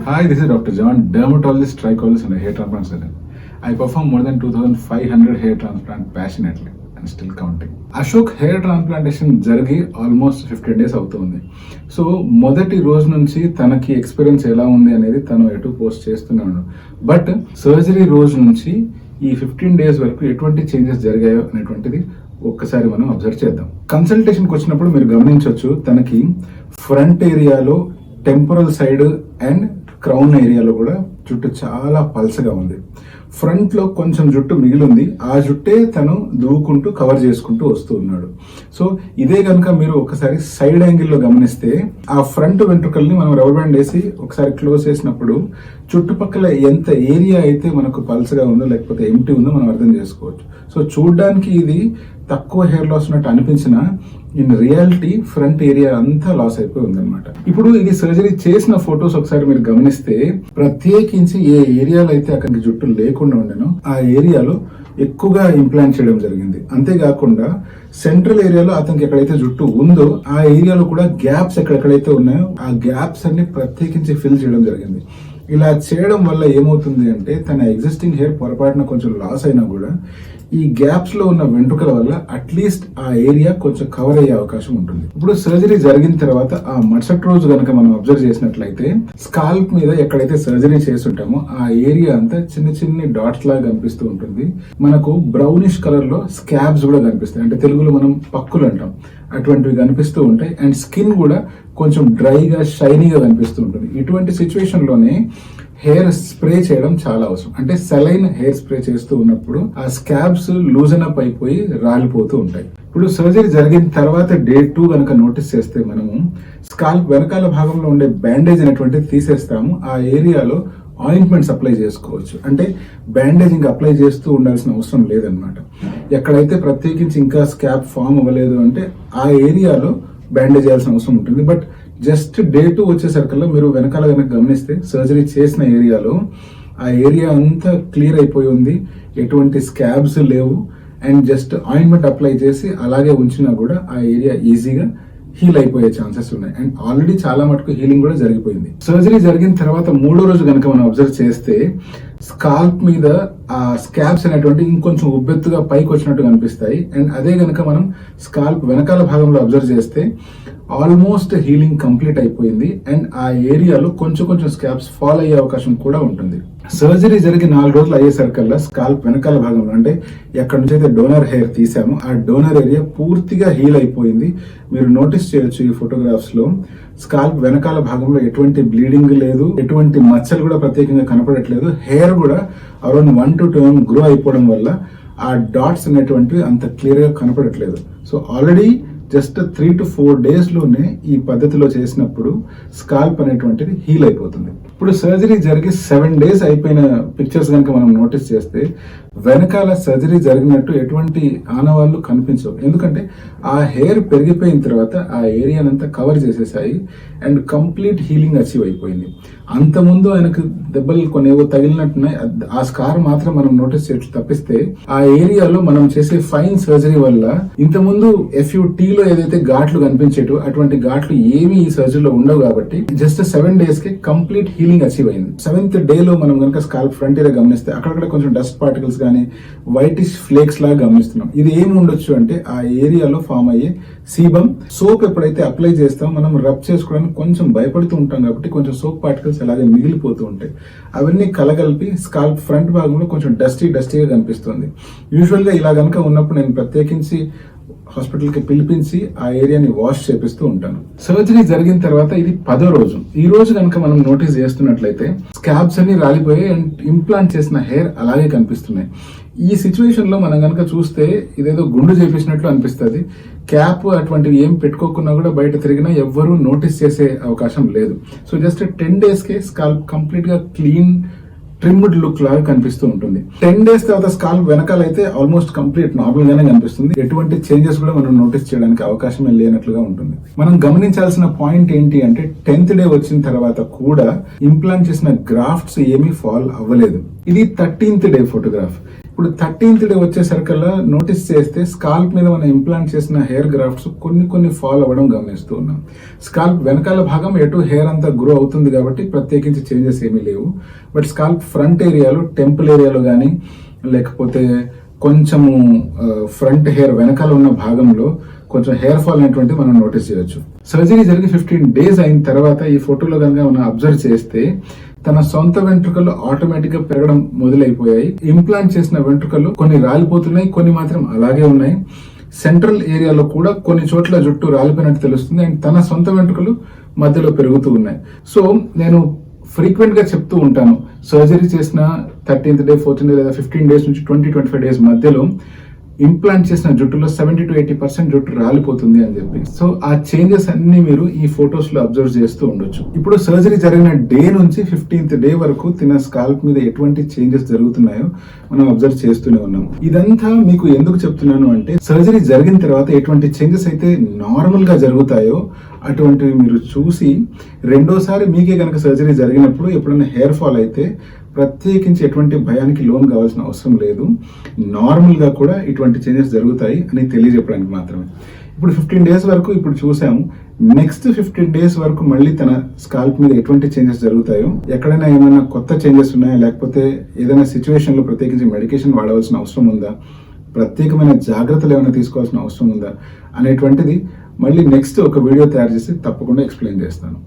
Hi, this is Dr. John, dermatologist, trichologist, and a hair transplant surgeon. I perform more than 2,500 hair transplant passionately and still counting. Ashok hair transplantation జరిగి almost 15 days అవుతుంది. So మొదటి రోజు నుంచి తనకి experience ఎలా ఉంది అనేది తను ఎటు పోస్ట్ చేస్తున్నాడు. బట్ సర్జరీ రోజు నుంచి ఈ 15 days వరకు ఎటువంటి చేంజెస్ జరిగాయో అనేటువంటిది ఒక్కసారి మనం అబ్జర్వ్ చేద్దాం. కన్సల్టేషన్కి వచ్చినప్పుడు మీరు గమనించవచ్చు, తనకి ఫ్రంట్ ఏరియాలో టెంపరల్ సైడ్ అండ్ క్రౌన్ ఏరియాలో కూడా జుట్టు చాలా పల్సగా ఉంది. ఫ్రంట్ లో కొంచెం జుట్టు మిగిలింది, ఆ జుట్టే తను దువ్వుకుంటూ కవర్ చేసుకుంటూ వస్తూ ఉన్నాడు. సో ఇదే కనుక మీరు ఒకసారి సైడ్ యాంగిల్లో గమనిస్తే, ఆ ఫ్రంట్ వెంట్రుకల్ని మనం రబ్బర్ బ్యాండ్ వేసి ఒకసారి క్లోజ్ చేసినప్పుడు చుట్టుపక్కల ఎంత ఏరియా అయితే మనకు పల్సగా ఉందో లేకపోతే ఎంటీ ఉందో మనం అర్థం చేసుకోవచ్చు. సో చూడ్డానికి ఇది తక్కువ హెయిర్ లాస్ ఉన్నట్టు అనిపించిన ఇన్ రియాలిటీ ఫ్రంట్ ఏరియా అంతా లాస్ అయిపోయి ఉందన్నమాట. ఇప్పుడు ఇది సర్జరీ చేసిన ఫొటోస్ ఒకసారి మీరు గమనిస్తే, ప్రత్యేకించి ఏ ఏరియాలో అయితే అక్కడికి జుట్టు లేకుండా ఉండేనో ఆ ఏరియాలో ఎక్కువగా ఇంప్లాంట్ చేయడం జరిగింది. అంతేకాకుండా సెంట్రల్ ఏరియాలో అతనికి ఎక్కడైతే జుట్టు ఉందో ఆ ఏరియాలో కూడా గ్యాప్స్ ఎక్కడెక్కడైతే ఉన్నాయో ఆ గ్యాప్స్ అన్ని ప్రత్యేకించి ఫిల్ చేయడం జరిగింది. ఇలా చేయడం వల్ల ఏమవుతుంది అంటే, తన ఎగ్జిస్టింగ్ హెయిర్ పొరపాటున కొంచెం లాస్ అయినా కూడా ఈ గ్యాప్స్ లో ఉన్న వెంట్రుకల వల్ల అట్లీస్ట్ ఆ ఏరియా కొంచెం కవర్ అయ్యే అవకాశం ఉంటుంది. ఇప్పుడు సర్జరీ జరిగిన తర్వాత ఆ మరుసటి రోజు కనుక మనం అబ్జర్వ్ చేసినట్లయితే, స్కాల్ప్ మీద ఎక్కడైతే సర్జరీ చేస్తుంటామో ఆ ఏరియా అంతా చిన్న చిన్న డాట్స్ లాగా కనిపిస్తూ ఉంటుంది. మనకు బ్రౌనిష్ కలర్ లో స్కాబ్స్ కూడా కనిపిస్తాయి, అంటే తెలుగులో మనం పక్కులు అంటాం, అటువంటివి కనిపిస్తూ ఉంటాయి. అండ్ స్కిన్ కూడా కొంచెం డ్రైగా షైనీగా కనిపిస్తూ ఉంటుంది. ఇటువంటి సిచ్యువేషన్ లోనే హెయిర్ స్ప్రే చేయడం చాలా అవసరం. అంటే సెలైన్ హెయిర్ స్ప్రే చేస్తూ ఉన్నప్పుడు ఆ స్కాబ్స్ లూజన్ అప్ అయిపోయి రాలిపోతూ ఉంటాయి. ఇప్పుడు సర్జరీ జరిగిన తర్వాత డే 2 కనుక నోటీస్ చేస్తే, మనము స్కాల్ప్ వెనకాల భాగంలో ఉండే బ్యాండేజ్ అనేటువంటిది తీసేస్తాము. ఆ ఏరియాలో ఆయింట్మెంట్స్ అప్లై చేసుకోవచ్చు. అంటే బ్యాండేజ్ ఇంకా అప్లై చేస్తూ ఉండాల్సిన అవసరం లేదనమాట. ఎక్కడైతే ప్రత్యేకించి ఇంకా స్కాబ్ ఫామ్ అవ్వలేదు అంటే ఆ ఏరియాలో బ్యాండేజ్ చేయాల్సిన అవసరం ఉంటుంది. బట్ జస్ట్ డే 2 వచ్చేసరికల్లా మీరు వెనకాల కనుక గమనిస్తే, సర్జరీ చేసిన ఏరియాలో ఆ ఏరియా అంతా క్లియర్ అయిపోయి ఉంది, ఎటువంటి స్కాబ్స్ లేవు. అండ్ జస్ట్ ఆయింట్మెంట్ అప్లై చేసి అలాగే ఉంచినా కూడా ఆ ఏరియా ఈజీగా హీల్ అయిపోయే ఛాన్సెస్ ఉన్నాయి. అండ్ ఆల్రెడీ చాలా మటుకు హీలింగ్ కూడా జరిగిపోయింది. సర్జరీ జరిగిన తర్వాత 3వ రోజు కనుక మనం అబ్జర్వ్ చేస్తే, స్కాల్ప్ మీద ఆ స్కాబ్స్ అనేటువంటి ఇంకొంచెం ఉబ్బెత్తుగా పైకి వచ్చినట్టు కనిపిస్తాయి. అండ్ అదే కనుక మనం స్కాల్ప్ వెనకాల భాగంలో అబ్జర్వ్ చేస్తే ఆల్మోస్ట్ హీలింగ్ కంప్లీట్ అయిపోయింది. అండ్ ఆ ఏరియాలో కొంచెం స్కాబ్స్ ఫాల్ అయ్యే అవకాశం కూడా ఉంటుంది. సర్జరీ జరిగి 4 రోజులు అయ్యేసరికల్లా స్కాల్ప్ వెనకాల భాగంలో, అంటే ఎక్కడి నుంచి అయితే డోనర్ హెయిర్ తీసామో ఆ డోనర్ ఏరియా పూర్తిగా హీల్ అయిపోయింది. మీరు నోటీస్ చేయొచ్చు ఈ ఫోటోగ్రాఫ్స్ లో, స్కాల్ప్ వెనకాల భాగంలో ఎటువంటి బ్లీడింగ్ లేదు, ఎటువంటి మచ్చలు కూడా ప్రత్యేకంగా కనపడట్లేదు. హెయిర్ కూడా అరౌండ్ 1 to 2 mm గ్రో అయిపోవడం వల్ల ఆ డాట్స్ అనేటువంటివి అంత క్లియర్ గా కనపడట్లేదు. So already just 3 to 4 days లోనే ఈ పద్ధతిలో చేసినప్పుడు స్కాల్ప్ అనేటువంటిది హీల్ అయిపోతుంది. ఇప్పుడు సర్జరీ జరిగి 7 days అయిపోయిన పిక్చర్స్ కనుక మనం నోటీస్ చేస్తే, వెనకాల సర్జరీ జరిగినట్టు ఎటువంటి ఆనవాళ్లు కనిపించవు. ఎందుకంటే ఆ హెయిర్ పెరిగిపోయిన తర్వాత ఆ ఏరియానంతా కవర్ చేసేసాయి అండ్ కంప్లీట్ హీలింగ్ అచీవ్ అయిపోయింది. అంతకుముందు ఆయనకు దెబ్బలు కొన్ని ఏవో తగిలినట్టున్నాయి, ఆ స్కార్ మాత్రం మనం నోటీస్ చేయొచ్చు. తప్పిస్తే ఆ ఏరియాలో మనం చేసే ఫైన్ సర్జరీ వల్ల ఇంతకుముందు FUT లో ఏదైతే ఘాట్లు కనిపించేటో అటువంటి ఘాట్లు ఏమి ఈ సర్జరీలో ఉండవు. కాబట్టి జస్ట్ 7 days కి కంప్లీట్ హీలింగ్ అచీవ్ అయింది. 7th day లో మనం కనుక స్కాల్ప్ ఫ్రంట్ ఏరియా గమనిస్తే అక్కడక్కడ కొంచెం డస్ట్ పార్టికల్స్ కానీ వైటిష్ ఫ్లేక్స్ లాగా గమనిస్తున్నాం. ఇది ఏమి ఉండొచ్చు అంటే ఆ ఏరియాలో ఫామ్ అయ్యే సీబమ్. సోప్ ఎప్పుడైతే అప్లై చేస్తామో మనం రబ్ చేసుకోవడానికి కొంచెం భయపడుతూ ఉంటాం కాబట్టి కొంచెం సోప్ పార్టికల్స్ అలాగే మిగిలిపోతూ ఉంటాయి. అవన్నీ కలగలిపి స్కాల్ప్ ఫ్రంట్ భాగంలో కొంచెం డస్టీగా కనిపిస్తుంది. యూజువల్ గా ఇలా కనుక ఉన్నప్పుడు నేను ప్రత్యేకించి హాస్పిటల్ కి పిలిపించి ఆ ఏరియాని వాష్ చేపిస్తూ ఉంటాను. సర్జరీ జరిగిన తర్వాత ఇది 10వ రోజు. ఈ రోజు కనుక మనం నోటీస్ చేస్తున్నట్లయితే స్కాబ్స్ అన్ని రాలిపోయి అండ్ ఇంప్లాంట్ చేసిన హెయిర్ అలాగే కనిపిస్తున్నాయి. ఈ సిచ్యువేషన్ లో మనం కనుక చూస్తే ఇదేదో గుండు చేపించినట్లు అనిపిస్తుంది. క్యాప్ అటువంటివి ఏం పెట్టుకోకుండా కూడా బయట తిరిగినా ఎవ్వరూ నోటీస్ చేసే అవకాశం లేదు. సో జస్ట్ 10 days కే స్కాల్ప్ కంప్లీట్ గా క్లీన్ ట్రిమ్డ్ లుక్ లాగా కనిపిస్తూ ఉంటుంది. 10 days తర్వాత స్కాల్ప్ వెనకాల అయితే ఆల్మోస్ట్ కంప్లీట్ నార్మల్ గానే కనిపిస్తుంది. ఎటువంటి చేంజెస్ కూడా మనం నోటీస్ చేయడానికి అవకాశం లేనట్లుగా ఉంటుంది. మనం గమనించాల్సిన పాయింట్ ఏంటి అంటే, 10th day వచ్చిన తర్వాత కూడా ఇంప్లాంట్ చేసిన గ్రాఫ్ట్స్ ఏమీ ఫాల్ అవ్వలేదు. ఇది 13th day ఫోటోగ్రాఫ్. ఇప్పుడు 13th డే వచ్చేసరికల్లా నోటీస్ చేస్తే స్కాల్ప్ మీద మనం ఇంప్లాంట్ చేసిన హెయిర్ గ్రాఫ్ట్స్ కొన్ని ఫాల్ అవ్వడం గమనిస్తూ ఉన్నాం. స్కాల్ప్ వెనకాల భాగం ఎటు హెయిర్ అంతా గ్రో అవుతుంది కాబట్టి ప్రత్యేకించి చేంజెస్ ఏమీ లేవు. బట్ స్కాల్ప్ ఫ్రంట్ ఏరియాలో, టెంపుల్ ఏరియాలో కానీ లేకపోతే కొంచెము ఫ్రంట్ హెయిర్ వెనకాల ఉన్న భాగంలో కొంచెం హెయిర్ ఫాల్ అనేటువంటి మనం నోటీస్ చేయొచ్చు. సర్జరీ జరిగి 15 days అయిన తర్వాత ఈ ఫోటోలో కనుక మనం అబ్జర్వ్ చేస్తే తన సొంత వెంట్రుకలు ఆటోమేటిక్ గా పెరగడం మొదలైపోయాయి. ఇంప్లాంట్ చేసిన వెంట్రుకలు కొన్ని రాలిపోతున్నాయి, కొన్ని మాత్రం అలాగే ఉన్నాయి. సెంట్రల్ ఏరియాలో కూడా కొన్ని చోట్ల జుట్టు రాలిపోయినట్టు తెలుస్తుంది అండ్ తన సొంత వెంట్రుకలు మధ్యలో పెరుగుతూ ఉన్నాయి. సో నేను ఫ్రీక్వెంట్ గా చెప్తూ ఉంటాను, సర్జరీ చేసిన 13th డే, 14th డే లేదా 15 days నుంచి 20-25 days మధ్యలో ఇంప్లాంట్ చేసిన జుట్టులో 70 to 80% జుట్టు రాలిపోతుంది అని చెప్పి. సో ఆ చేంజెస్ అన్ని మీరు ఈ ఫొటోస్ లో అబ్జర్వ్ చేస్తూ ఉండొచ్చు. ఇప్పుడు సర్జరీ జరిగిన డే నుంచి 15th డే వరకు తిన స్కాల్ప్ మీద ఎటువంటి చేంజెస్ జరుగుతున్నాయో మనం అబ్జర్వ్ చేస్తూనే ఉన్నాం. ఇదంతా మీకు ఎందుకు చెప్తున్నాను అంటే, సర్జరీ జరిగిన తర్వాత ఎటువంటి చేంజెస్ అయితే నార్మల్ గా జరుగుతాయో అటువంటివి మీరు చూసి రెండోసారి మీకే కనుక సర్జరీ జరిగినప్పుడు ఎప్పుడైనా హెయిర్ ఫాల్ అయితే ప్రత్యేకించి ఎటువంటి భయానికి లోన్ కావాల్సిన అవసరం లేదు. నార్మల్గా కూడా ఇటువంటి చేంజెస్ జరుగుతాయి అని తెలియజెప్పడానికి మాత్రమే. ఇప్పుడు 15 days వరకు ఇప్పుడు చూసాము. నెక్స్ట్ 15 days వరకు మళ్ళీ తన స్కాల్ప్ మీద ఎటువంటి చేంజెస్ జరుగుతాయో, ఎక్కడైనా ఏమైనా కొత్త చేంజెస్ ఉన్నాయా, లేకపోతే ఏదైనా సిచ్యువేషన్లో ప్రత్యేకించి మెడికేషన్ వాడవలసిన అవసరం ఉందా, ప్రత్యేకమైన జాగ్రత్తలు ఏమైనా తీసుకోవాల్సిన అవసరం ఉందా అనేటువంటిది మళ్ళీ నెక్స్ట్ ఒక వీడియో తయారు చేసి తప్పకుండా ఎక్స్ప్లెయిన్ చేస్తాను.